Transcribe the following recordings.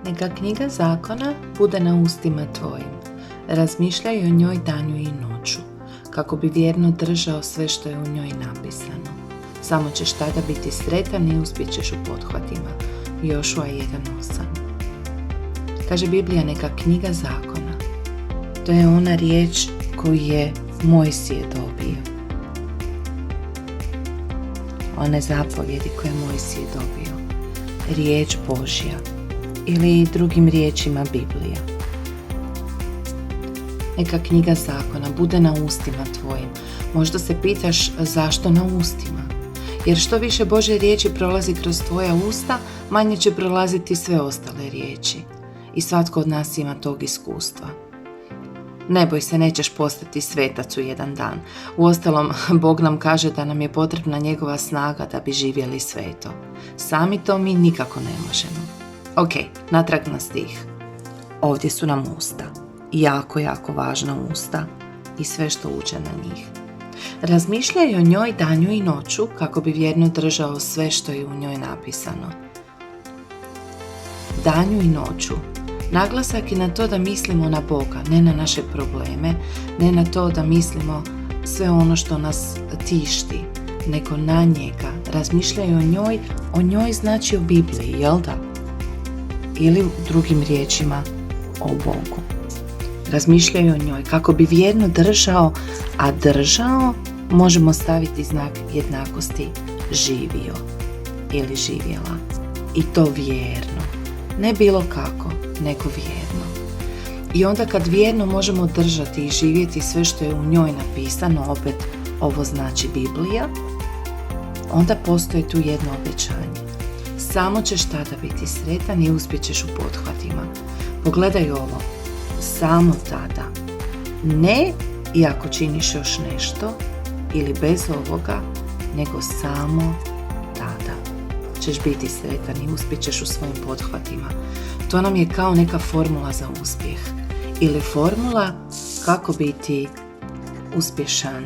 Neka knjiga zakona bude na ustima tvojim. Razmišljaj o njoj danju i noću, kako bi vjerno držao sve što je u njoj napisano. Samo ćeš tada biti sretan i uspjećeš u pothvatima. Jošua 1.8. Kaže Biblija, neka knjiga zakona. To je ona riječ koju je Mojsije dobio. One zapovjedi koje je Mojsije dobio. Riječ Božja. Ili drugim riječima Biblija. Neka knjiga zakona bude na ustima tvojim. Možda se pitaš zašto na ustima? Jer što više Božje riječi prolazi kroz tvoja usta, manje će prolaziti sve ostale riječi. I svatko od nas ima tog iskustva. Ne boj se, nećeš postati svetac u jedan dan. Uostalom, Bog nam kaže da nam je potrebna njegova snaga da bi živjeli sveto. Sami to mi nikako ne možemo. Ok, natrag na stih. Ovdje su nam usta. Jako važna usta i sve što uđe na njih. Razmišljaj o njoj danju i noću kako bi vjerno držao sve što je u njoj napisano. Danju i noću. Naglasak je na to da mislimo na Boga, ne na naše probleme, ne na to da mislimo sve ono što nas tišti, nego na njega. Razmišljaj o njoj znači o Bibliji, jel da? Ili drugim riječima o Bogu. Razmišljaj o njoj kako bi vjerno držao, a držao možemo staviti znak jednakosti živio ili živjela. I to vjerno. Ne bilo kako, nego vjerno. I onda kad vjerno možemo držati i živjeti sve što je u njoj napisano, opet ovo znači Biblija, onda postoji tu jedno obećanje. Samo ćeš tada biti sretan i uspjećeš u pothvatima. Pogledaj ovo. Samo tada. Ne i ako činiš još nešto ili bez ovoga, nego samo tada ćeš biti sretan i uspjećeš u svojim pothvatima. To nam je kao neka formula za uspjeh ili formula kako biti uspješan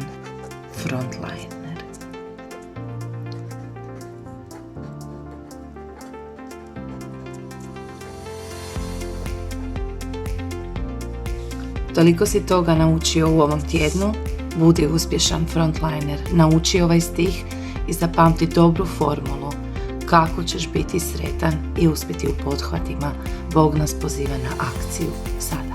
frontliner. Toliko si toga naučio u ovom tjednu, budi uspješan frontliner, nauči ovaj stih i zapamti dobru formulu kako ćeš biti sretan i uspjeti u pothvatima. Bog nas poziva na akciju sad.